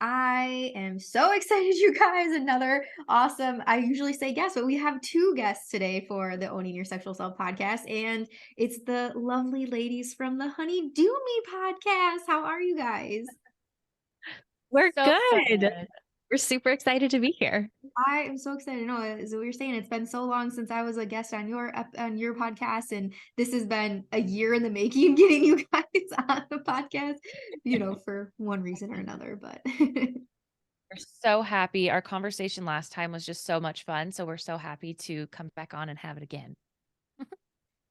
I am so excited, you guys. Another awesome, I usually say guest, but we have two guests today for the Owning Your Sexual Self podcast. And it's the lovely ladies from the HoneyDew Me podcast. How are you guys? We're So good. good. We're super excited to be here. I am so excited. No, as we were saying, it's been so long since I was a guest on your podcast, and this has been a year in the making getting you guys on the podcast, for one reason or another. But We're so happy. Our conversation last time was just so much fun. So we're so happy to come back on and have it again.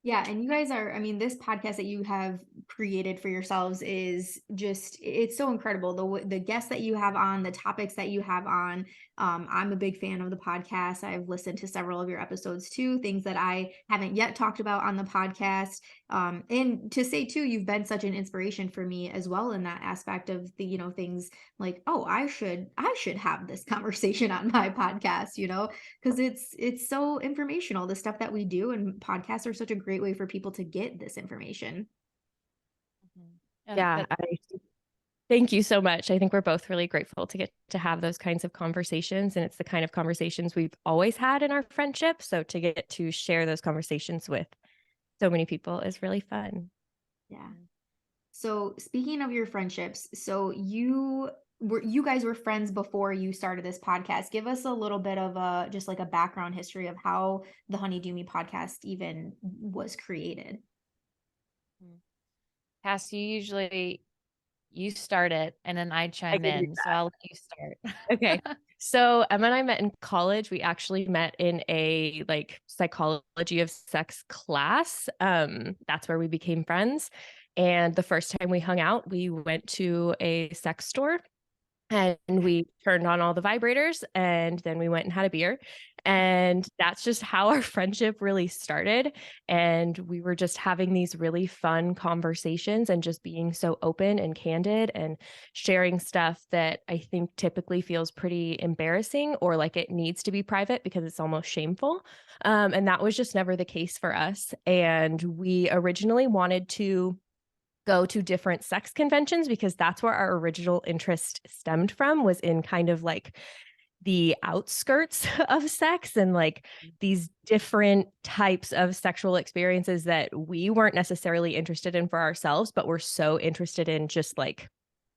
yeah, and you guys are, I mean, this podcast that you have created for yourselves is just, it's so incredible. The guests that you have on, the topics that you have on. I'm a big fan of the podcast. I've listened to several of your episodes too, things that I haven't yet talked about on the podcast. And to say too, you've been such an inspiration for me as well in that aspect of the, things like, oh, I should have this conversation on my podcast, because it's so informational, the stuff that we do, and podcasts are such a great way for people to get this information. Yeah, thank you so much. I think we're both really grateful to get to have those kinds of conversations, and it's the kind of conversations we've always had in our friendship. So to get to share those conversations with so many people is really fun. Yeah. So speaking of your friendships, so you guys were friends before you started this podcast. Give us a little bit of just like a background history of how the HoneyDew Me podcast even was created. Cass, you start it and then I chime in. So I'll let you start. Okay. So Emma and I met in college. We actually met in a psychology of sex class. That's where we became friends. And the first time we hung out, we went to a sex store and we turned on all the vibrators, and then we went and had a beer. And that's just how our friendship really started. And we were just having these really fun conversations and just being so open and candid and sharing stuff that I think typically feels pretty embarrassing or like it needs to be private because it's almost shameful. And that was just never the case for us. And we originally wanted to go to different sex conventions because that's where our original interest stemmed from, was in kind of like the outskirts of sex and like these different types of sexual experiences that we weren't necessarily interested in for ourselves, but we're so interested in just like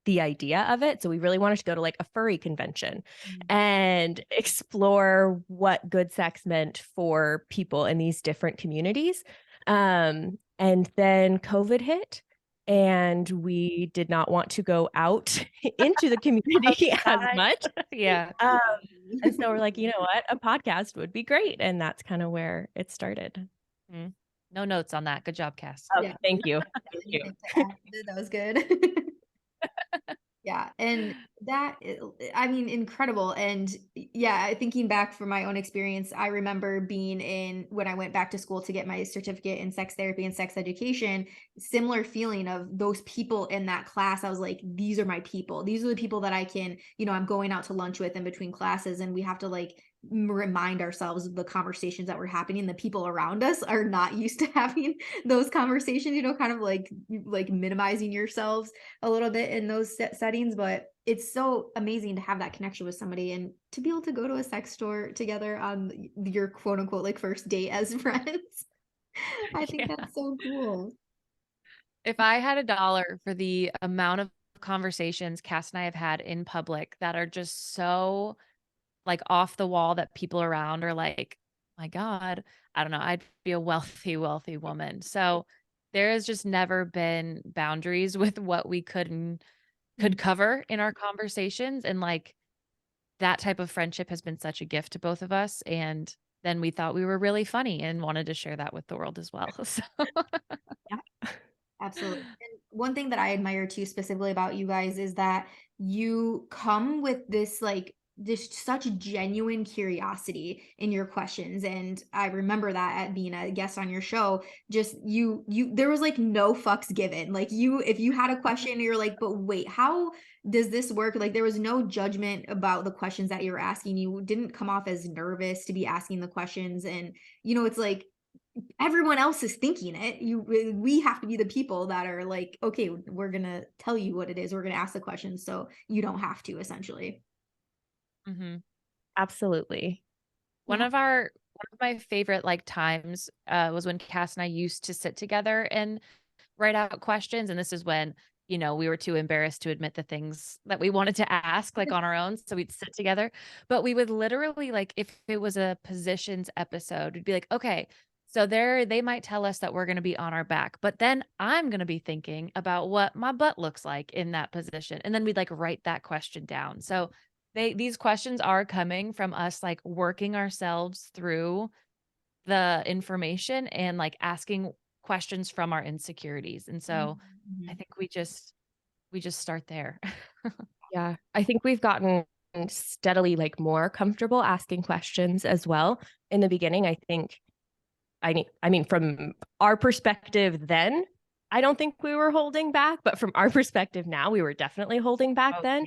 the idea of it. So we really wanted to go to like a furry convention and explore what good sex meant for people in these different communities. And then COVID hit, and we did not want to go out into the community as much. Yeah. And so we're like, you know what? A podcast would be great. And that's kind of where it started. No notes on that. Good job, Cass. Oh, yeah. Thank you. Thank you. That was good. Yeah. And that, I mean, incredible. And yeah, thinking back from my own experience, I remember when I went back to school to get my certificate in sex therapy and sex education, similar feeling of those people in that class. I was like, these are my people. These are the people that I can, I'm going out to lunch with in between classes, and we have to like remind ourselves of the conversations that were happening. The people around us are not used to having those conversations, kind of like minimizing yourselves a little bit in those settings. But it's so amazing to have that connection with somebody and to be able to go to a sex store together on your quote unquote like first date as friends. I think that's so cool. If I had $1 for the amount of conversations Cass and I have had in public that are just so like off the wall that people around are like, my God, I don't know, I'd be a wealthy, wealthy woman. So there has just never been boundaries with what we could cover in our conversations. And like that type of friendship has been such a gift to both of us. And then we thought we were really funny and wanted to share that with the world as well. So yeah, absolutely. And one thing that I admire too specifically about you guys is that you come with this like such genuine curiosity in your questions. And I remember that at being a guest on your show, just you there was like no fucks given. Like if you had a question, you're like, but wait, how does this work? Like there was no judgment about the questions that you were asking. You didn't come off as nervous to be asking the questions. And it's like everyone else is thinking it. We have to be the people that are like, okay, we're gonna tell you what it is. We're gonna ask the questions so you don't have to, essentially. Mm-hmm. Absolutely. One of my favorite like times was when Cass and I used to sit together and write out questions. And this is when, we were too embarrassed to admit the things that we wanted to ask like on our own. So we'd sit together, but we would literally like, if it was a positions episode, we'd be like, okay, so they might tell us that we're going to be on our back, but then I'm going to be thinking about what my butt looks like in that position. And then we'd like write that question down. So these questions are coming from us like working ourselves through the information and like asking questions from our insecurities. And so I Mhm. think we just start there. Yeah. I think we've gotten steadily like more comfortable asking questions as well. In the beginning, I mean, from our perspective then, I don't think we were holding back, but from our perspective now, we were definitely holding back Oh, then,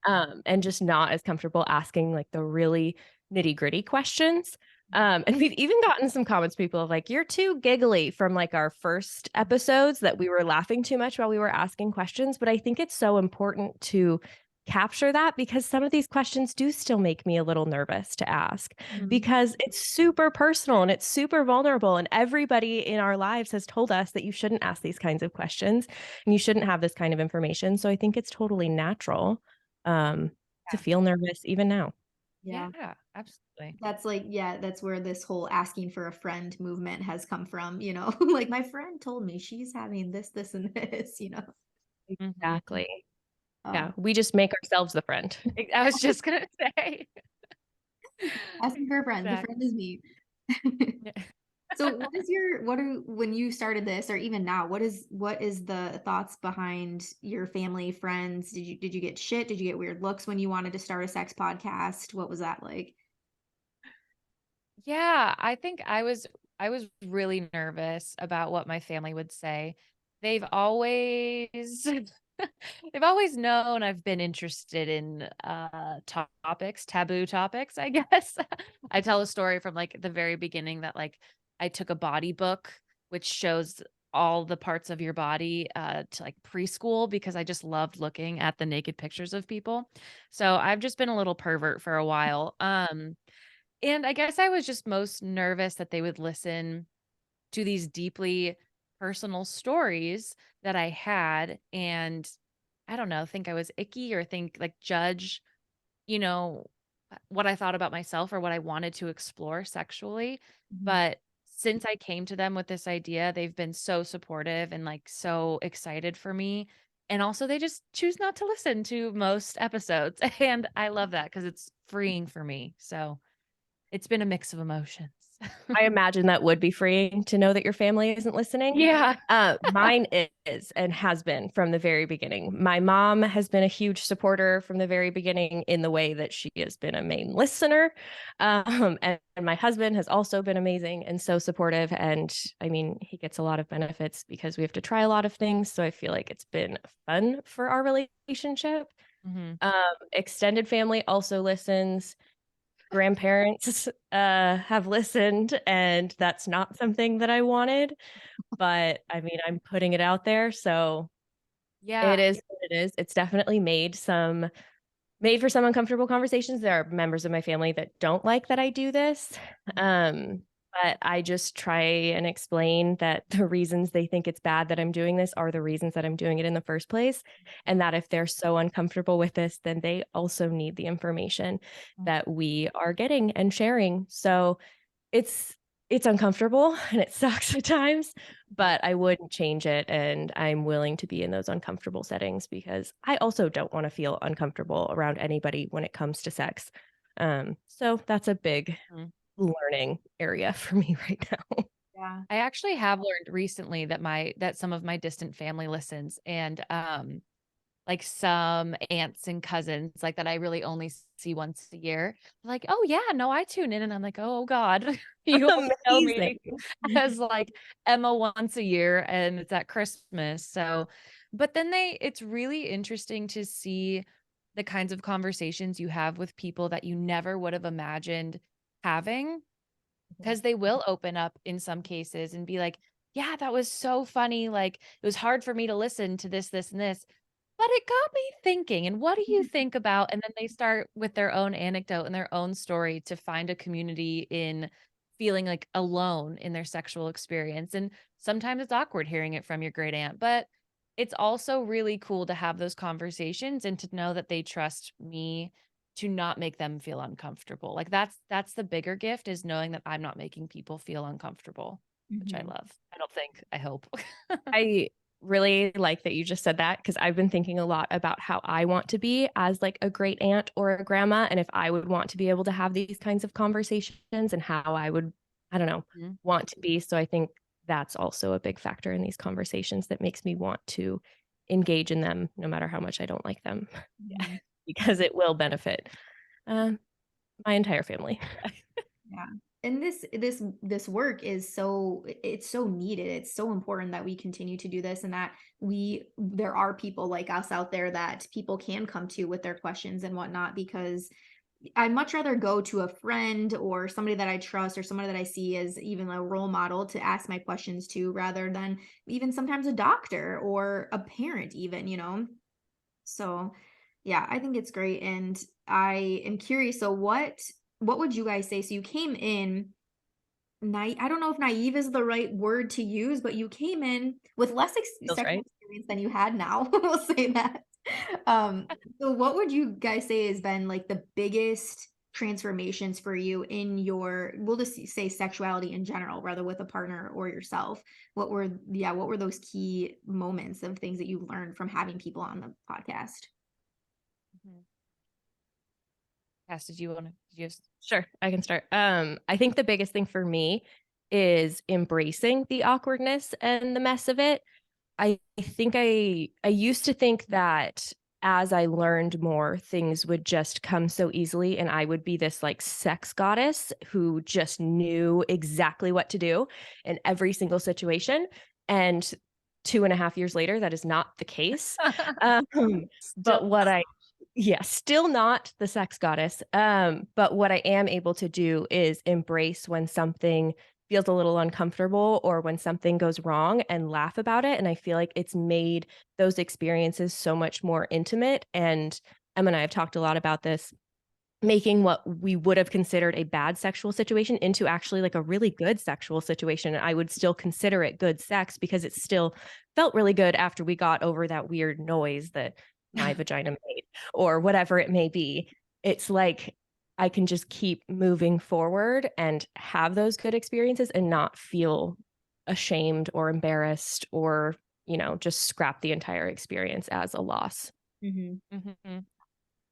yeah. and just not as comfortable asking like the really nitty gritty questions. And we've even gotten some comments, people of like, you're too giggly from like our first episodes that we were laughing too much while we were asking questions. But I think it's so important to capture that because some of these questions do still make me a little nervous to ask Mhm. because it's super personal and it's super vulnerable. And everybody in our lives has told us that you shouldn't ask these kinds of questions and you shouldn't have this kind of information. So I think it's totally natural to Yeah. feel nervous even now. Yeah. Yeah, absolutely. That's like, yeah, that's where this whole asking for a friend movement has come from, like my friend told me she's having this, and this. Mhm. Exactly. Uh, Yeah. We just make ourselves the friend. I was just gonna say. asking for a friend, the friend Exactly. is me. Yeah. So when you started this or even now, what is the thoughts behind your family, friends? Did you get shit? Did you get weird looks when you wanted to start a sex podcast? What was that like? Yeah, I think I was really nervous about what my family would say. They've always they've always known I've been interested in topics, taboo topics, I guess. I tell a story from like the very beginning that like I took a body book which shows all the parts of your body to like preschool because I just loved looking at the naked pictures of people. So I've just been a little pervert for a while. And I guess I was just most nervous that they would listen to these deeply personal stories that I had and I don't know, think I was icky or think like judge, you know, what I thought about myself or what I wanted to explore sexually. Mhm. But since I came to them with this idea, they've been so supportive and like so excited for me. And also they just choose not to listen to most episodes. And I love that because it's freeing for me. So it's been a mix of emotions. I imagine that would be freeing to know that your family isn't listening. Yeah. Mine is and has been from the very beginning. My mom has been a huge supporter from the very beginning in the way that she has been a main listener. And my husband has also been amazing and so supportive. And I mean, he gets a lot of benefits because we have to try a lot of things. So I feel like it's been fun for our relationship. Mhm. Um, Extended family also listens. Grandparents have listened, and that's not something that I wanted. But I mean, I'm putting it out there, so it Yeah. is what it is. It's definitely made for some uncomfortable conversations. There are members of my family that don't like that I do this. Um, but I just try and explain that the reasons they think it's bad that I'm doing this are the reasons that I'm doing it in the first place. And that if they're so uncomfortable with this, then they also need the information that we are getting and sharing. So it's it's uncomfortable and it sucks at times, but I wouldn't change it, and I'm willing to be in those uncomfortable settings because I also don't want to feel uncomfortable around anybody when it comes to sex. So that's a big Mhm. learning area for me right now. Yeah. I actually have learned recently that some of my distant family listens and like some aunts and cousins like that I really only see once a year. Like, "Oh yeah, no, I tune in." And I'm like, "Oh God, you only know Amazing. me as like Emma once a year and it's at Christmas." So, but then it's really interesting to see the kinds of conversations you have with people that you never would have imagined having because they will open up in some cases and be like, yeah, that was so funny. Like it was hard for me to listen to this, this, and this, but it got me thinking. And what do you think about? And then they start with their own anecdote and their own story to find a community in feeling like alone in their sexual experience. And sometimes it's awkward hearing it from your great aunt, but it's also really cool to have those conversations and to know that they trust me to not make them feel uncomfortable. Like that's the bigger gift, is knowing that I'm not making people feel uncomfortable, which I Mhm. love. I hope. I really like that you just said that, because I've been thinking a lot about how I want to be as like a great aunt or a grandma, and if I would want to be able to have these kinds of conversations and how I would, I don't know, Mhm. want to be. So I think that's also a big factor in these conversations that makes me want to engage in them no matter how much I don't like them. Yeah, Mhm. because it will benefit um, my entire family. Yeah. And this work is it's so needed. It's so important that we continue to do this, and that there are people like us out there that people can come to with their questions and whatnot, because I'd much rather go to a friend or somebody that I trust or somebody that I see as even a role model to ask my questions to, rather than even sometimes a doctor or a parent even, So, yeah, I think it's great, and I am curious. So, what would you guys say? So, you came in I don't know if naive is the right word to use, but you came in with less Feels sexual right. experience than you had now. We'll say that. Um, so, what would you guys say has been like the biggest transformations for you in we'll just say sexuality in general, rather with a partner or yourself? What were those key moments of things that you learned from having people on the podcast? Mhm. Cass, did you want to just? Sure, I can start. I think the biggest thing for me is embracing the awkwardness and the mess of it. I think I used to think that as I learned more, things would just come so easily, and I would be this like sex goddess who just knew exactly what to do in every single situation. And 2.5 years later, that is not the case. Um, Still. but what I Yeah, still not the sex goddess. But what I am able to do is embrace when something feels a little uncomfortable or when something goes wrong and laugh about it. And I feel like it's made those experiences so much more intimate. And Emma and I have talked a lot about this, making what we would have considered a bad sexual situation into actually like a really good sexual situation. And I would still consider it good sex because it still felt really good after we got over that weird noise that my vagina made or whatever it may be. It's like I can just keep moving forward and have those good experiences and not feel ashamed or embarrassed or, just scrap the entire experience as a loss. Mhm. Mhm. I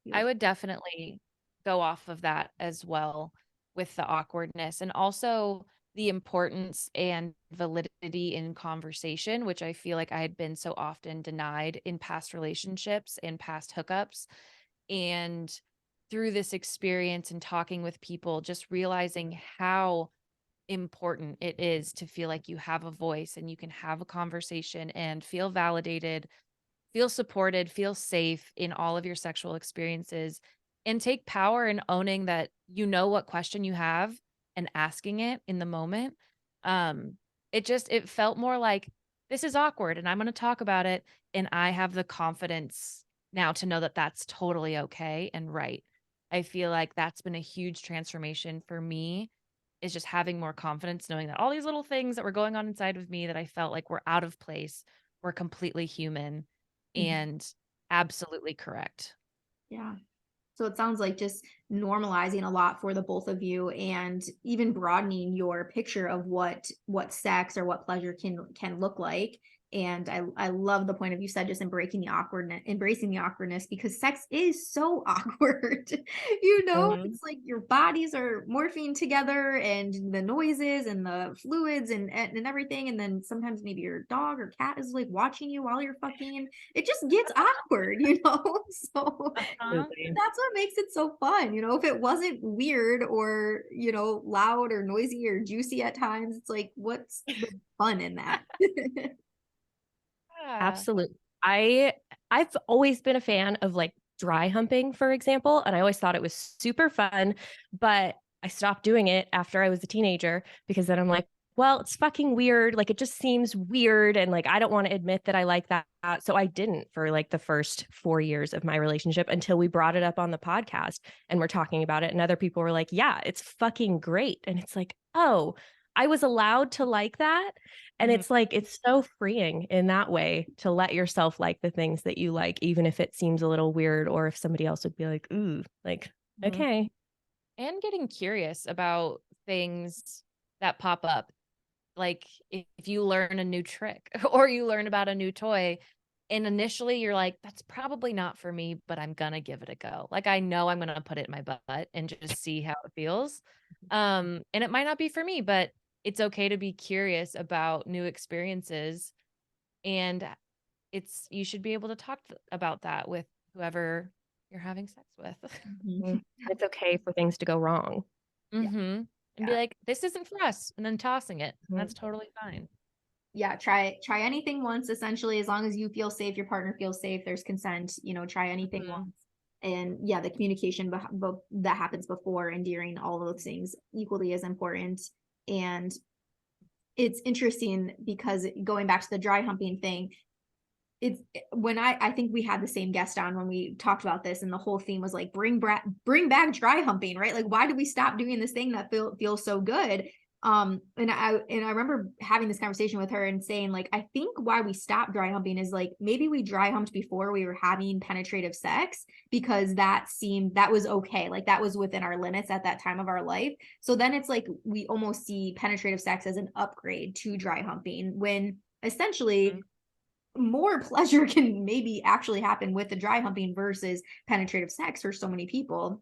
Beautiful. would definitely go off of that as well, with the awkwardness and also the importance and validity in conversation, which I feel like I had been so often denied in past relationships and past hookups. And through this experience and talking with people, just realizing how important it is to feel like you have a voice and you can have a conversation and feel validated, feel supported, feel safe in all of your sexual experiences, and take power in owning that you know what question you have and asking it in the moment. Um, it felt more like, this is awkward and I'm going to talk about it, and I have the confidence now to know that that's totally okay and right. I feel like that's been a huge transformation for me, is just having more confidence, knowing that all these little things that were going on inside of me that I felt like were out of place were completely human Mhm. and absolutely correct. Yeah. So it sounds like just normalizing a lot for the both of you, and even broadening your picture of what sex or what pleasure can look like. And I love the point of you said just embracing the awkwardness, because sex is so awkward. Mhm. It's like your bodies are morphing together, and the noises and the fluids and everything. And then sometimes maybe your dog or cat is like watching you while you're fucking. It just gets awkward. So Uh-huh. Absolutely. that's what makes it so fun. If it wasn't weird or, loud or noisy or juicy at times, it's like, what's the fun in that? Yeah. Absolutely. I've always been a fan of like dry humping, for example, and I always thought it was super fun, but I stopped doing it after I was a teenager because then I'm like, well, it's fucking weird. Like, it just seems weird. And like, I don't want to admit that I like that. So I didn't for like the first 4 years of my relationship until we brought it up on the podcast and we're talking about it. And other people were like, yeah, it's fucking great. And it's like, oh, I was allowed to like that. And Mhm. it's like, it's so freeing in that way to let yourself like the things that you like, even if it seems a little weird or if somebody else would be like, ooh, like, Mhm. okay. And getting curious about things that pop up. Like if you learn a new trick or you learn about a new toy and initially you're like, that's probably not for me, but I'm gonna give it a go. Like I know I'm gonna put it in my butt and just see how it feels. And it might not be for me, but it's okay to be curious about new experiences. And you should be able to talk about that with whoever you're having sex with. It's okay for things to go wrong. Yeah. And be Yeah. like, this isn't for us, and then tossing it. Mhm. That's totally fine. Yeah, try anything once, essentially, as long as you feel safe, your partner feels safe, there's consent, try anything Mhm. once. And yeah, the communication that happens before and during all those things equally as important. And it's interesting because going back to the dry humping thing, it's when I think we had the same guest on when we talked about this, and the whole theme was like bring back dry humping, right? Like, why do we stop doing this thing that feels so good? And I remember having this conversation with her and saying, like, I think why we stopped dry humping is like maybe we dry humped before we were having penetrative sex because that was okay, like that was within our limits at that time of our life. So then it's like we almost see penetrative sex as an upgrade to dry humping when essentially more pleasure can maybe actually happen with the dry humping versus penetrative sex for so many people.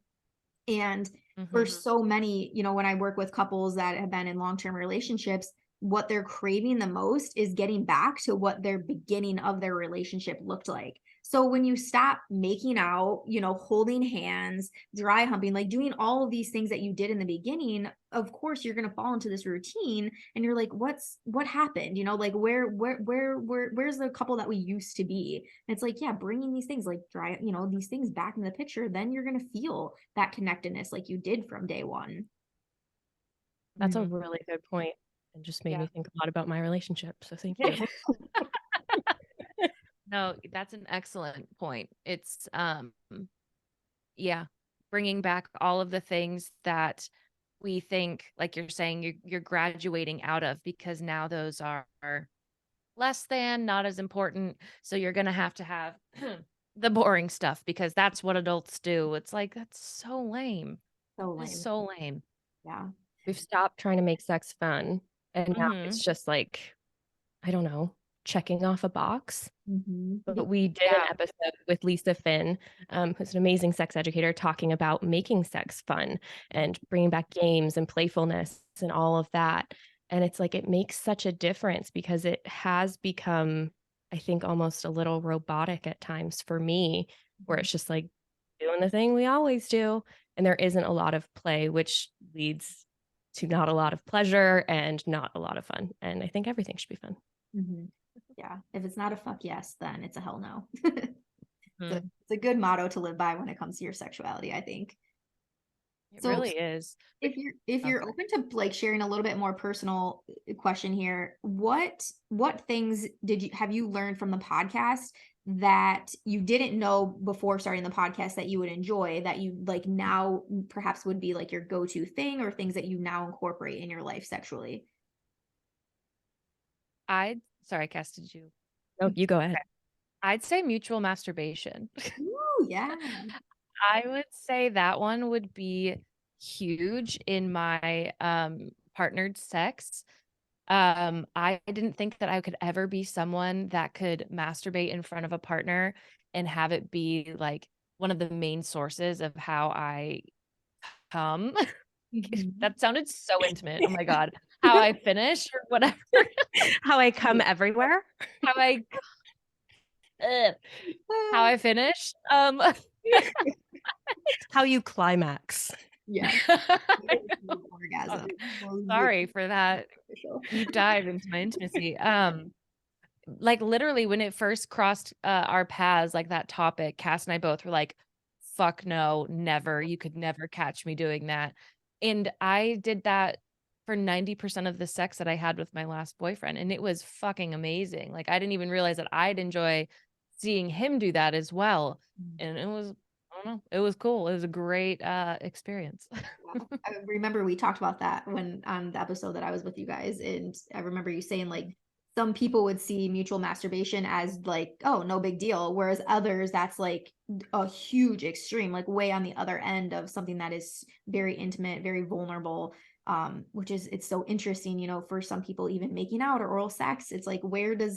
And for so many, when I work with couples that have been in long-term relationships, what they're craving the most is getting back to what their beginning of their relationship looked like. So when you stop making out, holding hands, dry humping, like doing all of these things that you did in the beginning, of course you're going to fall into this routine and you're like, what happened? Like where's the couple that we used to be? And it's like, yeah, bringing these things like these things back in the picture, then you're going to feel that connectedness like you did from day one. That's a really good point and just made me think a lot about my relationship. So thank you. No, that's an excellent point. It's yeah, bringing back all of the things that we think, like you're saying, you're graduating out of because now those are less than, not as important. So you're gonna have to have the boring stuff because that's what adults do. It's like that's so lame. So lame. It's so lame. Yeah. We've stopped trying to make sex fun. And now it's just like, I don't know, checking off a box. But we did an episode with Lisa Finn, who's an amazing sex educator, talking about making sex fun and bringing back games and playfulness and all of that. And it's like, it makes such a difference because it has become, I think, almost a little robotic at times for me, where it's just like doing the thing we always do. And there isn't a lot of play, which leads to not a lot of pleasure and not a lot of fun. And I think everything should be fun. Yeah. If it's not a fuck yes, then it's a hell no. It's a good motto to live by when it comes to your sexuality, I think. It really is. If you're open to like sharing a little bit more personal question here, what things have you learned from the podcast that you didn't know before starting the podcast that you would enjoy, that you like now perhaps would be like your go-to thing, or things that you now incorporate in your life sexually? Sorry, Cass, did you? No, you go ahead. I'd say mutual masturbation. Ooh, yeah. I would say that one would be huge in my partnered sex. I didn't think that I could ever be someone that could masturbate in front of a partner and have it be like one of the main sources of how I come. That sounded so intimate. Oh my God. How I finish or whatever. How I come everywhere. How I how I finish. How you climax. Yeah. Orgasm. Sorry for that deep dive into my intimacy. Like literally when it first crossed our paths, like that topic, Cass and I both were like, fuck no, never. You could never catch me doing that. And I did that for 90% of the sex that I had with my last boyfriend. And it was fucking amazing. Like, I didn't even realize that I'd enjoy seeing him do that as well. And it was, I don't know, it was cool. It was a great experience. Wow. I remember we talked about that when on the episode that I was with you guys, and I remember you saying like some people would see mutual masturbation as like, oh, no big deal, whereas others that's like a huge extreme, like way on the other end of something that is very intimate, very vulnerable. Which is it's so interesting, you know, for some people even making out or oral sex, it's like where do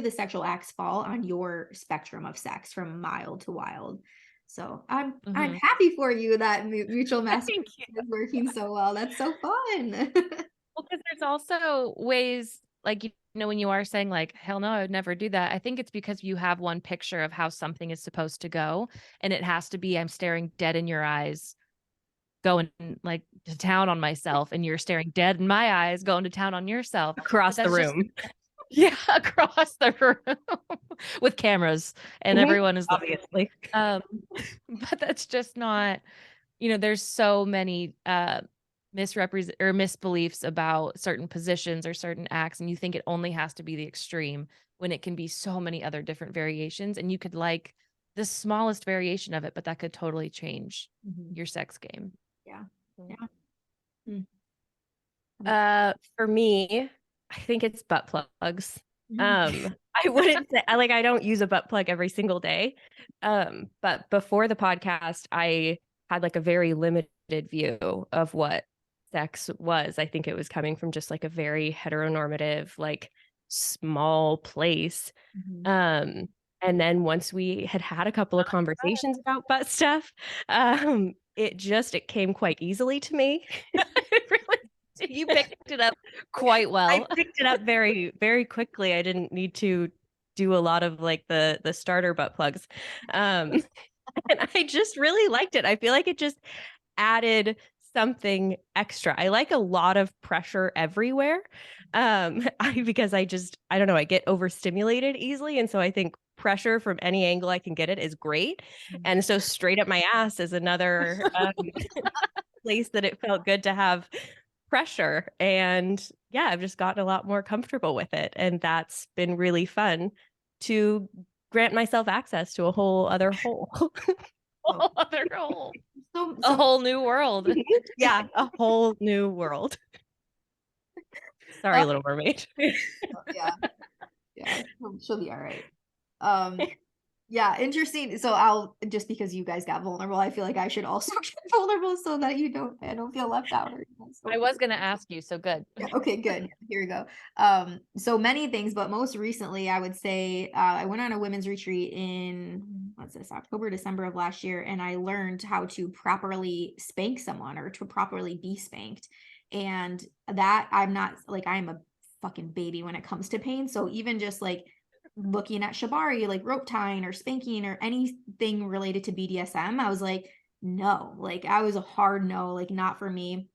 the sexual acts fall on your spectrum of sex from mild to wild? So I'm happy for you that mutual masturbation Thank you. is working so well. That's so fun. Well, because there's also ways like, you know, when you are saying like, hell no, I would never do that. I think it's because you have one picture of how something is supposed to go. And it has to be, I'm staring dead in your eyes, going like to town on myself, and you're staring dead in my eyes, going to town on yourself. Across But the that's just, room. yeah, across the room with cameras and everyone is looking. Obviously. But that's just not, you know, there's so many misrepresent or misbeliefs about certain positions or certain acts, and you think it only has to be the extreme when it can be so many other different variations, and you could like the smallest variation of it, but that could totally change your sex game. Yeah. Yeah. Mm. For me, I think it's butt plugs. Mm. I wouldn't say I don't use a butt plug every single day. But before the podcast, I had like a very limited view of what sex was. I think it was coming from just like a very heteronormative, like small place. Mhm. And then once we had a couple of conversations about butt stuff, it came quite easily to me. It really, you picked it up quite well. I picked it up very, very quickly. I didn't need to do a lot of like the starter butt plugs. And I just really liked it. I feel like it just added something extra. I like a lot of pressure everywhere. Because I don't know, I get overstimulated easily. And so I think pressure from any angle I can get it is great. And so straight up my ass is another place that it felt good to have pressure. And yeah, I've just gotten a lot more comfortable with it. And that's been really fun to grant myself access to a whole other hole. Whole other hole. So, A whole new world. Yeah, a whole new world. Sorry, Little Mermaid. yeah. Yeah. She'll be all right. Yeah, interesting. So I'll just because you guys got vulnerable, I feel like I should also get vulnerable so that I don't feel left out. I was gonna ask you, so good. Yeah, okay, good. Here we go. So many things, but most recently, I would say I went on a women's retreat in what's this, October, December of last year, and I learned how to properly spank someone or to properly be spanked. And that I'm not like I am a fucking baby when it comes to pain. So even just like looking at shibari, like rope tying or spanking or anything related to BDSM, I was like, no, like I was a hard no, like not for me.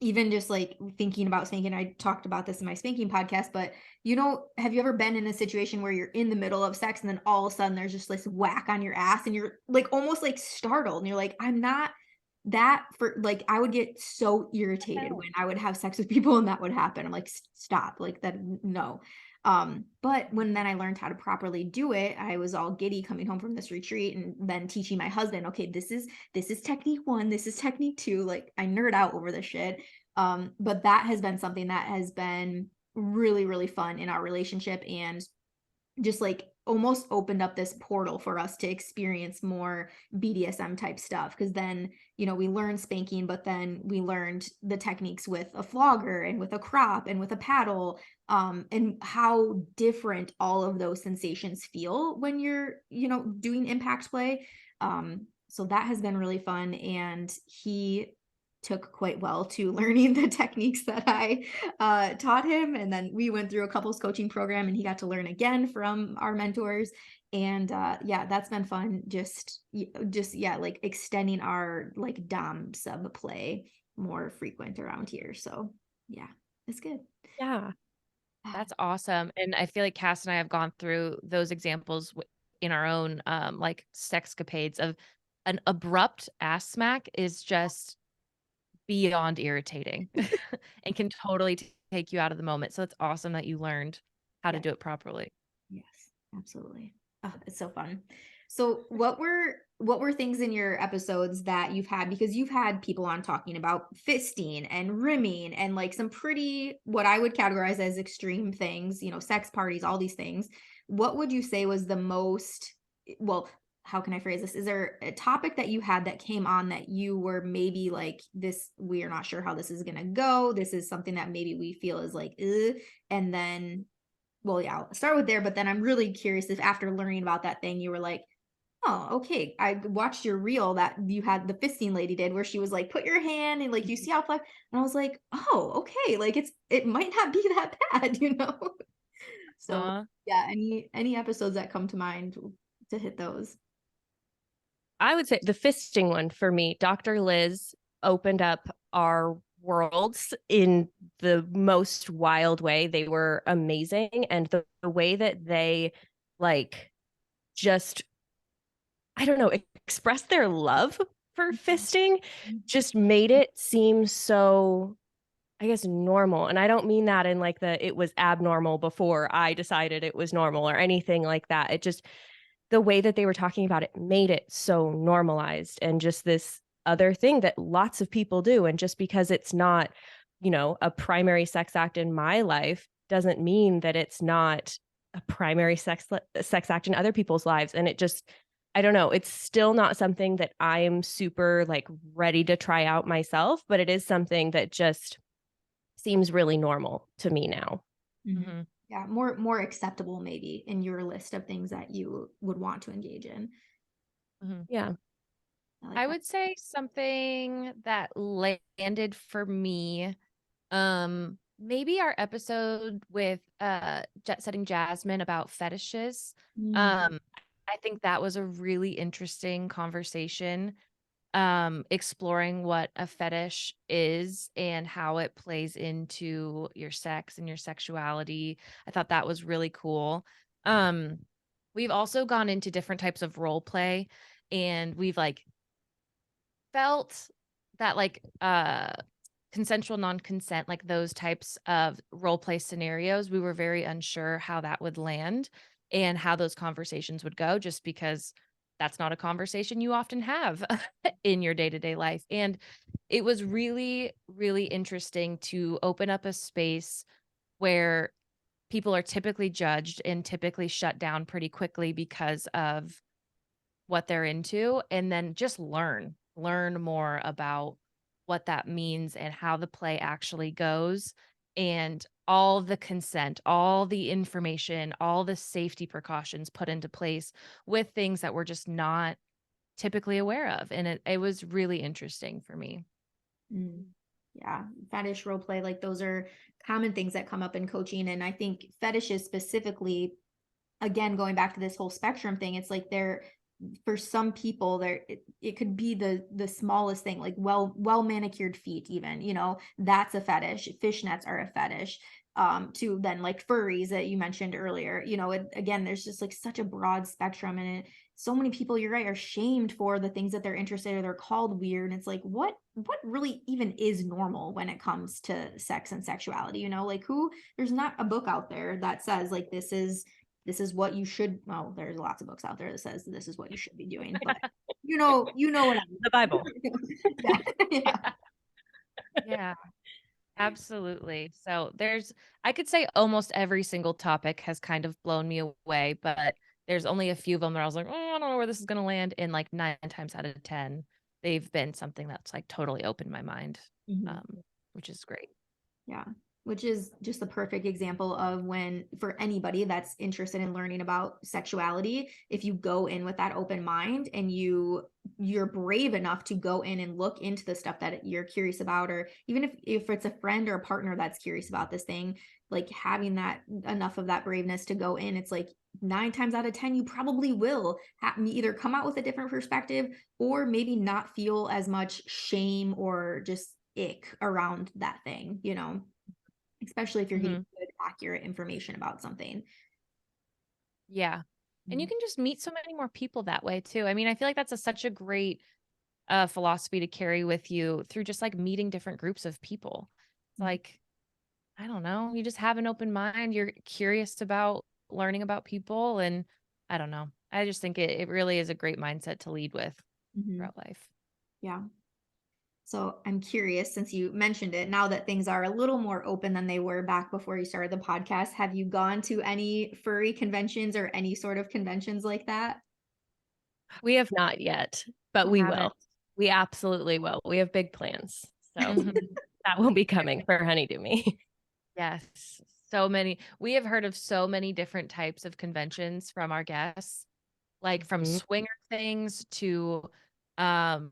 Even just like thinking about spanking, I talked about this in my spanking podcast, but you know, have you ever been in a situation where you're in the middle of sex and then all of a sudden there's just this whack on your ass and you're like almost like startled and you're like, I'm not that for like, I would get so irritated when I would have sex with people and that would happen. I'm like, stop, like that, no. But when then I learned how to properly do it, I was all giddy coming home from this retreat and then teaching my husband, okay, this is technique 1, this is technique 2. Like I nerd out over this shit. But that has been something that has been really, really fun in our relationship and just like almost opened up this portal for us to experience more BDSM type stuff. Cause then, you know, we learned spanking, but then we learned the techniques with a flogger and with a crop and with a paddle, and how different all of those sensations feel when you're, you know, doing impact play. So that has been really fun. And he took quite well to learning the techniques that I taught him. And then we went through a couples coaching program and he got to learn again from our mentors. And yeah, that's been fun. Just yeah, like extending our like dom sub play more frequent around here. So yeah, it's good. Yeah. That's awesome. And I feel like Cass and I have gone through those examples in our own like sexcapades of an abrupt ass smack is just beyond irritating and can totally take you out of the moment. So it's awesome that you learned how to Yeah. do it properly. Yes, absolutely. Oh, it's so fun. So what were things in your episodes that you've had, because you've had people on talking about fisting and rimming and like some pretty, what I would categorize as extreme things, sex parties, all these things. What would you say was the most, well, how can I phrase this? Is there a topic that you had that came on that you were maybe like, this, we are not sure how this is going to go. This is something that maybe we feel is like, ugh, and then, well, yeah, I'll start with there, but then I'm really curious if after learning about that thing, you were like, oh, okay. I watched your reel that you had, the fisting lady did, where she was like, put your hand and like, you see how flex, and I was like, oh, okay. Like it might not be that bad. So Uh, yeah, any episodes that come to mind to hit those. I would say the fisting one for me, Dr. Liz opened up our worlds in the most wild way. They were amazing. And the way that they like just, I don't know, expressed their love for fisting just made it seem so, I guess, normal. And I don't mean that in like it was abnormal before I decided it was normal or anything like that. It just, the way that they were talking about it made it so normalized and just this other thing that lots of people do. And just because it's not, a primary sex act in my life doesn't mean that it's not a primary sex act in other people's lives. And it just, I don't know, it's still not something that I'm super like ready to try out myself, but it is something that just seems really normal to me now. mm-hmm. Yeah, more acceptable maybe in your list of things that you would want to engage in. Mm-hmm. Yeah. I would say something that landed for me, maybe our episode with Jet Setting Jasmine about fetishes. I think that was a really interesting conversation, exploring what a fetish is and how it plays into your sex and your sexuality. I thought that was really cool. We've also gone into different types of role play, and we've like felt that like consensual non-consent, like those types of role play scenarios, we were very unsure how that would land and how those conversations would go, just because that's not a conversation you often have in your day-to-day life. And it was really, really interesting to open up a space where people are typically judged and typically shut down pretty quickly because of what they're into, and then just learn more about what that means and how the play actually goes, and all the consent, all the information, all the safety precautions put into place with things that we're just not typically aware of. And it was really interesting for me. Yeah, fetish role play, like those are common things that come up in coaching. And I think fetishes specifically, again, going back to this whole spectrum thing, it's like they're, for some people there, it could be the smallest thing, like well manicured feet even, that's a fetish. Fishnets are a fetish, to then like furries that you mentioned earlier, again, there's just like such a broad spectrum, and so many people, you're right, are shamed for the things that they're interested in, or they're called weird. And it's like, what really even is normal when it comes to sex and sexuality, like there's not a book out there that says like this is what you should, well, there's lots of books out there that says this is what you should be doing, but what I mean. The Bible. Yeah. Yeah. Yeah, absolutely. So I could say almost every single topic has kind of blown me away, but there's only a few of them that I was like, oh, I don't know where this is going to land. And like 9 times out of 10, they've been something that's like totally opened my mind, which is great. Yeah. Which is just the perfect example of when, for anybody that's interested in learning about sexuality, if you go in with that open mind and you're brave enough to go in and look into the stuff that you're curious about, or even if it's a friend or a partner that's curious about this thing, like having that enough of that braveness to go in, it's like 9 times out of 10, you probably will either come out with a different perspective, or maybe not feel as much shame or just ick around that thing, especially if you're getting good, accurate information about something. Yeah. And you can just meet so many more people that way too. I mean, I feel like that's such a great philosophy to carry with you through just like meeting different groups of people. It's like, I don't know, you just have an open mind. You're curious about learning about people. And I don't know. I just think it really is a great mindset to lead with throughout life. Yeah. So I'm curious, since you mentioned it, now that things are a little more open than they were back before you started the podcast, have you gone to any furry conventions or any sort of conventions like that? We have not yet, but I we haven't. will. We absolutely will. We have big plans. So Mhm. that will be coming for HoneyDew Me. Yes. So many. We have heard of so many different types of conventions from our guests, like from Mhm. swinger things to um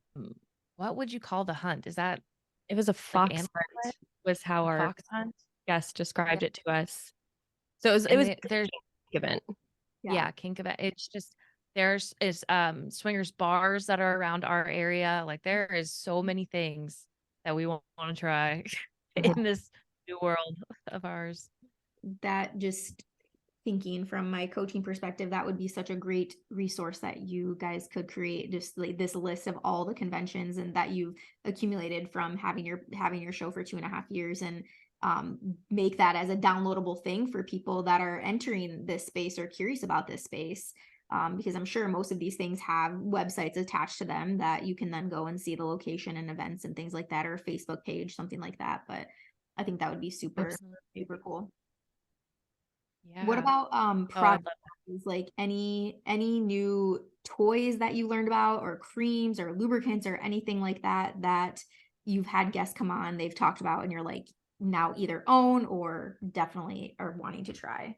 what would you call the hunt? Is that It was a like fox animal play? hunt was how A our fox hunt? guest Yeah. described it to us. So it And was there's a event. Yeah. yeah, kink event. It's just there's is swingers bars that are around our area. Like there is so many things that we want to try Yeah. in this new world of ours. That just thinking from my coaching perspective, that would be such a great resource that you guys could create, just like this list of all the conventions and that you've accumulated from having your show for 2.5 years, and make that as a downloadable thing for people that are entering this space or curious about this space. Because I'm sure most of these things have websites attached to them that you can then go and see the location and events and things like that, or a Facebook page, something like that. But I think that would be super, Absolutely. super cool. What Yeah. about Oh, I'd products? love Like any new toys that you learned about, or creams or lubricants or anything like that that you've had guests come on, they've talked about, and you're like now either own or definitely are wanting to try?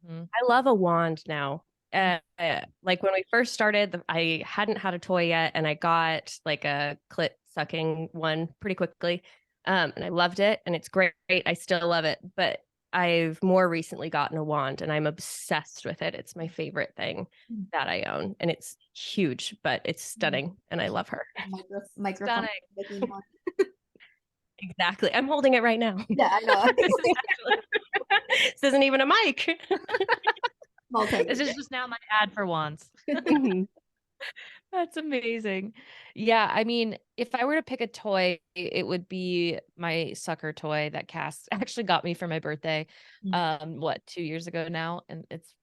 that. I love a wand now. Like when we first started, I hadn't had a toy yet, and I got like a clit sucking one pretty quickly. And I loved it, and it's great. I still love it, but I've more recently gotten a wand, and I'm obsessed with it. It's my favorite thing that I own, and it's huge, but it's stunning, and I love her. Microphone. Stunning. Making one. Exactly. I'm holding it right now. Yeah, I know. This isn't even a mic. This is just now my ad for wands. Mhm. That's amazing. Yeah, I mean, if I were to pick a toy, it would be my sucker toy that Cass actually got me for my birthday. What, 2 years ago now, and it's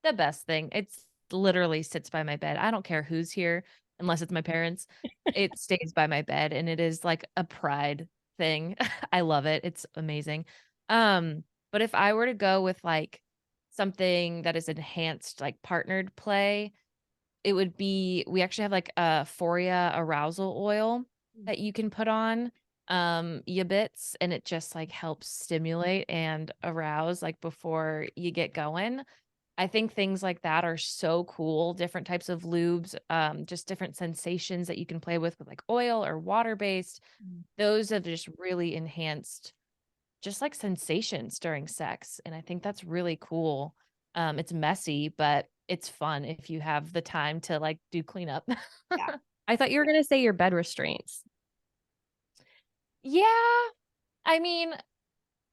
the best thing. It's literally sits by my bed. I don't care who's here, unless it's my parents. It stays by my bed, and it is like a pride thing. I love it. It's amazing. But if I were to go with like something that is enhanced, like partnered play, it would be we actually have like a Foria arousal oil that you can put on your bits, and it just like helps stimulate and arouse like before you get going. I think things like that are so cool. Different types of lubes, just different sensations that you can play with like oil or water based. Those have just really enhanced just like sensations during sex. And I think that's really cool. It's messy, but it's fun if you have the time to like do cleanup. Yeah. I thought you were going to say your bed restraints. Yeah, I mean,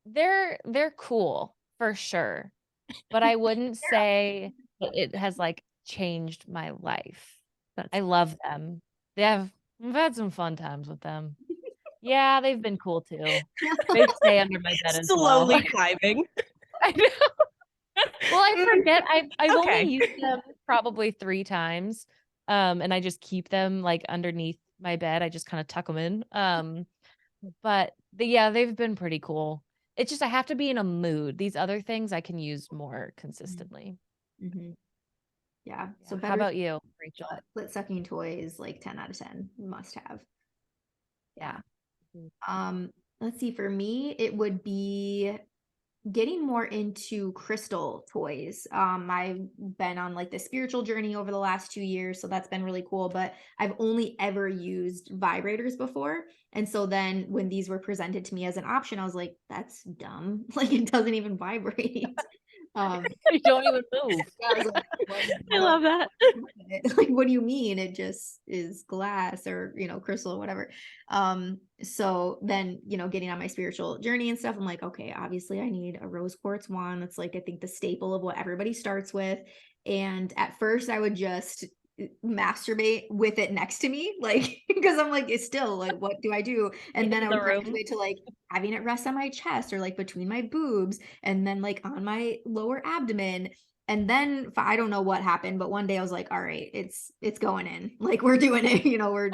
they're cool for sure, but I wouldn't say that it has like changed my life. That's I love them. I've had some fun times with them. Yeah, they've been cool too. They stay under my bed as well. slowly climbing. I know. Well, I forget I've only Okay. used them probably 3 times. And I just keep them like underneath my bed. I just kind of tuck them in. But yeah, they've been pretty cool. It's just I have to be in a mood. These other things I can use more consistently. Mm-hmm. Yeah. So Yeah. How better about you, Rachel? clit sucking toy is like 10 out of 10 must have. Yeah. Yeah. Let's see, for me, it would be getting more into crystal toys. I've been on like the spiritual journey over the last 2 years, so that's been really cool. But I've only ever used vibrators before. And so then when these were presented to me as an option, I was like, that's dumb. Like it doesn't even vibrate. You don't even move. Yeah, I was like, I love that. like, what do you mean? It just is glass or, crystal or whatever. So then, getting on my spiritual journey and stuff, I'm like, okay, obviously I need a rose quartz wand. That's like, I think the staple of what everybody starts with. And at first I would just masturbate with it next to me, like, because I'm like, it's still like, what do I do? And then I In the would room. graduate to like having it rest on my chest or like between my boobs and then like on my lower abdomen. And then I don't know what happened, but one day I was like, all right, it's going in. Like we're doing it, we're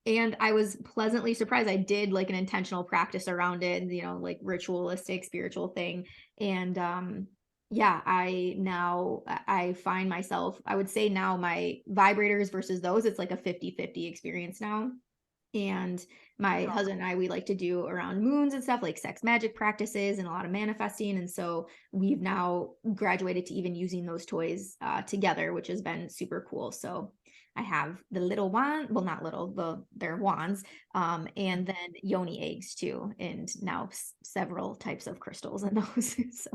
and I was pleasantly surprised. I did like an intentional practice around it, like ritualistic, spiritual thing. And yeah, I find myself, I would say now my vibrators versus those, it's like a 50-50 experience now. And my husband and I, we like to do around moons and stuff like sex magic practices and a lot of manifesting. And so we've now graduated to even using those toys together, which has been super cool. So I have the little wand, well, not little, they're wands, and then yoni eggs too, and now several types of crystals in those. So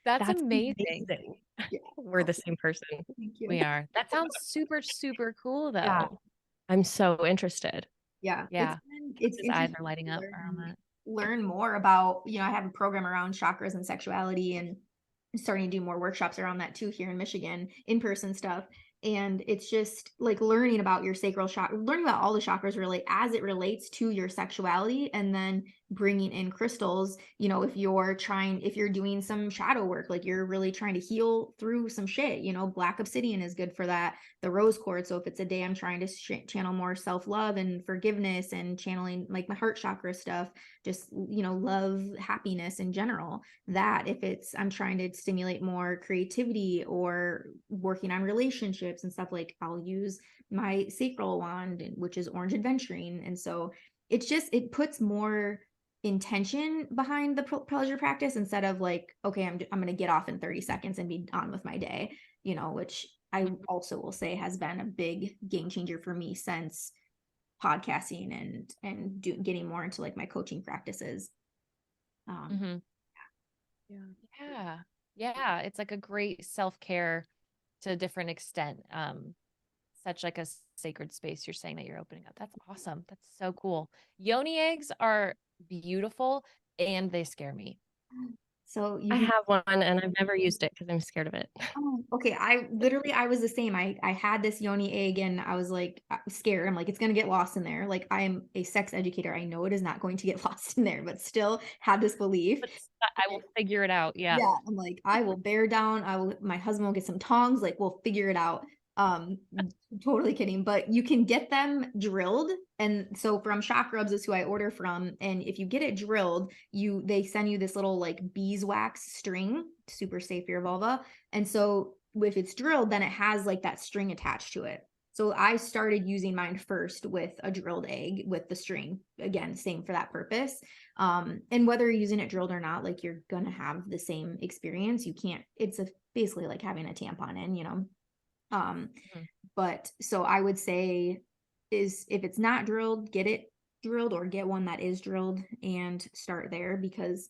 That's That's amazing. amazing. yeah, We're the same person. thank you. We are. That sounds super, super cool Yeah. though. I'm so interested. Yeah, Yeah. it's His eyes interesting are lighting to up around that. learn more about, I have a program around chakras and sexuality and starting to do more workshops around that too here in Michigan, in-person stuff. And it's just like learning about your sacral chakra, learning about all the chakras really as it relates to your sexuality, and then bringing in crystals, if you're doing some shadow work, like you're really trying to heal through some shit, black obsidian is good for that. The rose quartz. So if it's a day I'm trying to channel more self-love and forgiveness and channeling like my heart chakra stuff, just, love, happiness in general, that if it's I'm trying to stimulate more creativity or working on relationships and stuff, like I'll use my sacral wand, which is orange adventuring. And so it puts more intention behind the pleasure practice instead of like, okay, I'm going to get off in 30 seconds and be on with my day, which I also will say has been a big game changer for me since podcasting and getting more into like my coaching practices. Mm-hmm. Yeah. It's like a great self-care to a different extent. Such like a sacred space you're saying that you're opening up. That's awesome. That's so cool. Yoni eggs are beautiful and they scare me. So I you have one and I've never used it because I'm scared of it. Oh, okay. I was the same. I had this yoni egg and I was like scared. I'm like, it's gonna get lost in there. Like I am a sex educator. I know it is not going to get lost in there, but still had this belief. But I will figure it out. Yeah. Yeah, I'm like, I will bear down. My husband will get some tongs, like we'll figure it out. Um, totally kidding, but you can get them drilled. And so from Shock Rubs is who I order from. And if you get it drilled, they send you this little like beeswax string, super safe for your vulva. And so if it's drilled, then it has like that string attached to it. So I started using mine first with a drilled egg with the string. Again, same for that purpose. And whether you're using it drilled or not, like you're gonna have the same experience. It's basically like having a tampon in. But so I would say is if it's not drilled, get it drilled or get one that is drilled and start there, because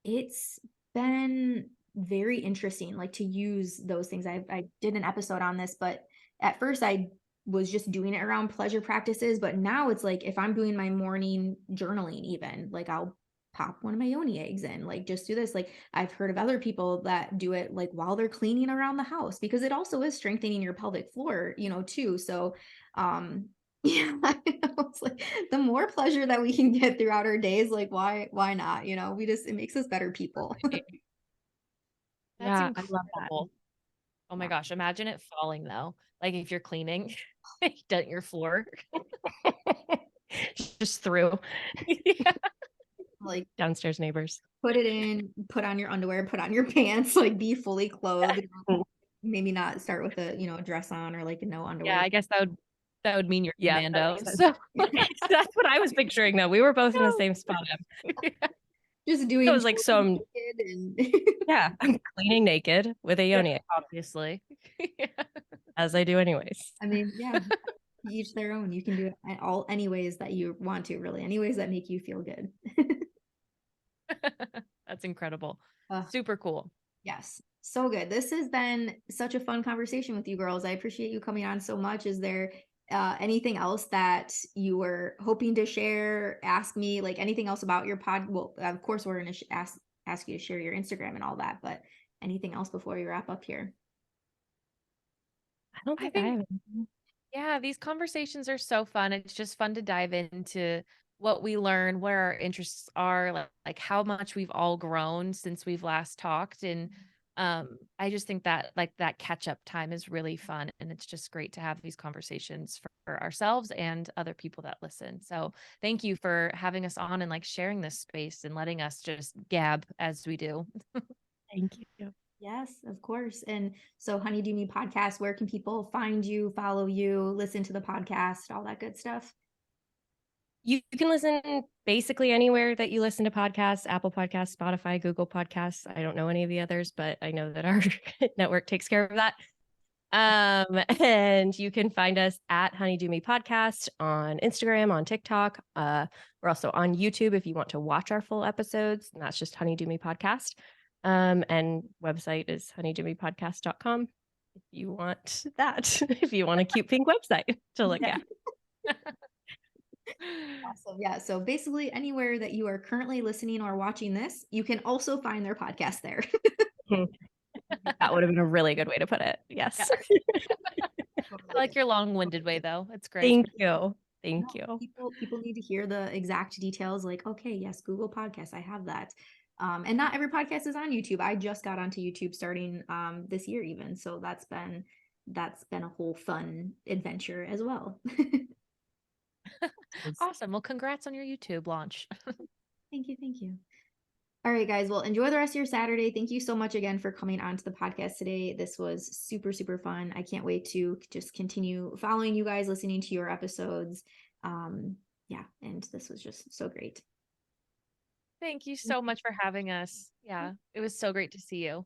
it's been very interesting, like to use those things. I did an episode on this, but at first I was just doing it around pleasure practices, but now it's like if I'm doing my morning journaling, even like I'll pop one of my yoni eggs in, like just do this. Like I've heard of other people that do it like while they're cleaning around the house, because it also is strengthening your pelvic floor, too. So yeah, it's like the more pleasure that we can get throughout our days, like why not? It makes us better people. That's Yeah, I love that. incredible. Oh my Yeah. gosh. Imagine it falling though. Like if you're cleaning, dent your floor. Just through Yeah. Like downstairs neighbors. put it in, put on your underwear, put on your pants, like be fully clothed. Maybe not start with a dress on or like no Yeah, underwear. I guess that would mean you're Yeah, that commando. makes sense. So That's what I was picturing though. We were both in the same spot. Just I doing was like, so I'm cleaning naked with a yoni, obviously. Yeah. as I do anyways. I mean, yeah, each their own. You can do it any ways that you want to, really, any ways that make you feel good. That's incredible. Super cool. Yes. So good. This has been such a fun conversation with you girls. I appreciate you coming on so much. Is there anything else that you were hoping to share? Ask me, like anything else about your pod? Well, of course, we're going to ask you to share your Instagram and all that, but anything else before we wrap up here? I don't I think I think, have. yeah, these conversations are so fun. It's just fun to dive into what we learn, where our interests are, like how much we've all grown since we've last talked. And I just think that like that catch up time is really fun. And it's just great to have these conversations for ourselves and other people that listen. So thank you for having us on and like sharing this space and letting us just gab as we do. Thank you. Yes, of course. And so HoneyDew Me Podcast, where can people find you, follow you, listen to the podcast, all that good stuff? You can listen basically anywhere that you listen to podcasts, Apple Podcasts, Spotify, Google Podcasts. I don't know any of the others, but I know that our network takes care of that. And you can find us at HoneyDew Me Podcast on Instagram, on TikTok. We're also on YouTube if you want to watch our full episodes, and that's just HoneyDew Me Podcast. And website is honeydewmepodcast.com if you want that, if you want a cute pink website to look at. Awesome. Yeah. So basically, anywhere that you are currently listening or watching this, you can also find their podcast there. That would have been a really good way to put it. Yes. I like your long-winded way though. It's great. Thank you. Thank you. People need to hear the exact details. Like, okay, yes, Google Podcasts, I have that. And not every podcast is on YouTube. I just got onto YouTube starting this year, even. So that's been a whole fun adventure as well. Awesome. Well, congrats on your YouTube launch. Thank you. All right, guys. Well, enjoy the rest of your Saturday. Thank you so much again for coming on to the podcast today. This was super, super fun. I can't wait to just continue following you guys, listening to your episodes. Yeah, and this was just so great. Thank you so much for having us. Yeah, it was so great to see you.